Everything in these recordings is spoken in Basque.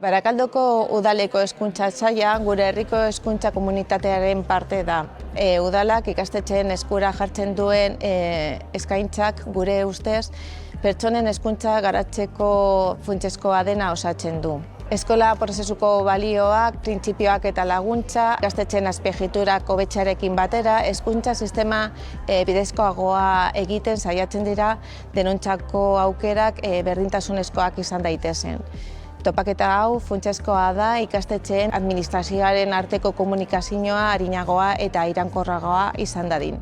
Barakaldoko udaleko hezkuntza saila gure herriko hezkuntza komunitatearen parte da. Udalak ikastetxeen eskura jartzen duen eskaintzak gure ustez pertsonen hezkuntza garatzeko funtsezkoa dena osatzen du. Eskola prozesuko balioak, printzipioak eta laguntza, ikastetxeen azpiegiturak hobetzearekin batera, hezkuntza sistema bidezkoagoa egiten saiatzen dira denontzako aukerak berdintasunezkoak izan daitezen. Topaketa hau funtsezkoa da ikastetxeen administrazioaren arteko komunikazioa arinagoa eta iraunkorragoa izan dadin.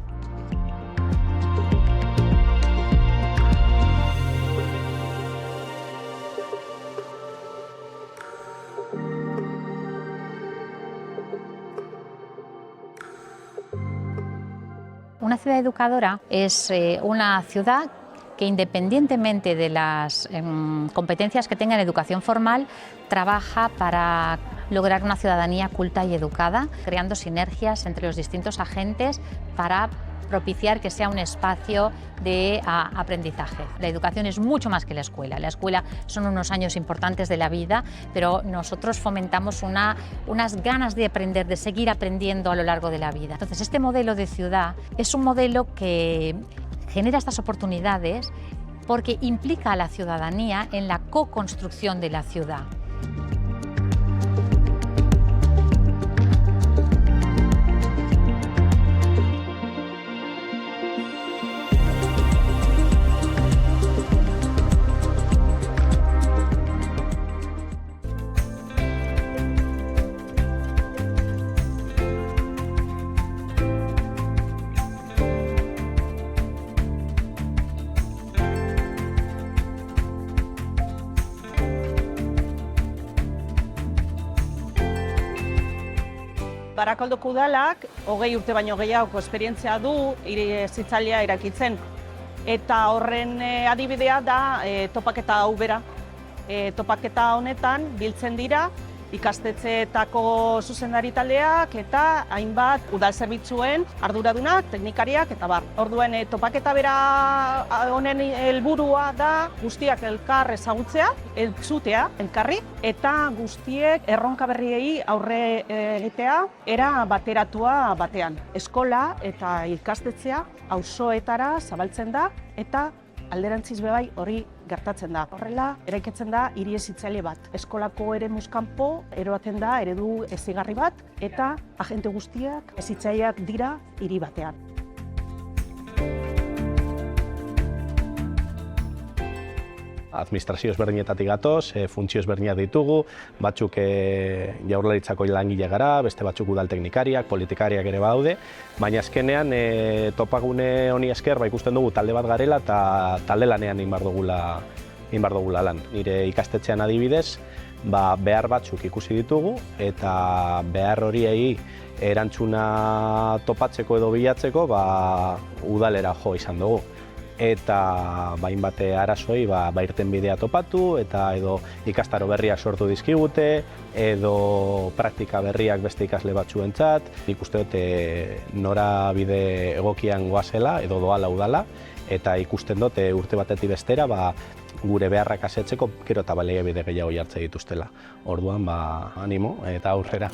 Una ciudad educadora es una ciudad que, independientemente de las competencias que tenga en educación formal, trabaja para lograr una ciudadanía culta y educada, creando sinergias entre los distintos agentes para propiciar que sea un espacio de aprendizaje. La educación es mucho más que la escuela. La escuela son unos años importantes de la vida, pero nosotros fomentamos unas ganas de aprender, de seguir aprendiendo a lo largo de la vida. Entonces, este modelo de ciudad es un modelo que genera estas oportunidades porque implica a la ciudadanía en la co-construcción de la ciudad. Barakaldoko udalak 20 urte baino gehiagoko esperientzia du hezitzailea erakitzen. Eta horren adibidea da topaketa hau bera. Topaketa honetan biltzen dira ikastetxeetako zuzendari taldeak eta hainbat udal zerbitzuen arduradunak, teknikariak eta bar. Orduen topaketa bera honen helburua da guztiak elkar ezagutzea, entzutea elkarri eta guztiek erronka berriei aurre egitea era bateratua batean. Eskola eta ikastetxea auzoetara zabaltzen da eta alderantziz bebai hori gertatzen da. Horrela, eraikitzen da hiri hezitzaile bat. Eskolako eremuz kanpo eroaten da eredu hezigarri bat eta agente guztiak hezitzaileak dira hiri batean. Administrazio ezberdinetatik gatoz, funtzio ezberdinak ditugu, batzuk jaurlaritzako langile gara, beste batzuk udal teknikariak, politikariak ere badaude, baina azkenean topagune honi esker ikusten dugu talde bat garela eta talde lanean egin behar dugula lan. Nire ikastetxean adibidez, behar batzuk ikusi ditugu eta behar horiei erantzuna topatzeko edo bilatzeko udalera jo izan dugu. Eta hainbat arazoei irten bidea topatu eta edo ikastaro berriak sortu dizkigute edo praktika berriak beste ikasle batzuentzat. Nik uste dut norabide egokian goazela edo doala udala eta ikusten dut urte batetik bestera gure beharrak asetzeko gero eta baliabide gehiago jartze dituztela. Orduan animo eta aurrera.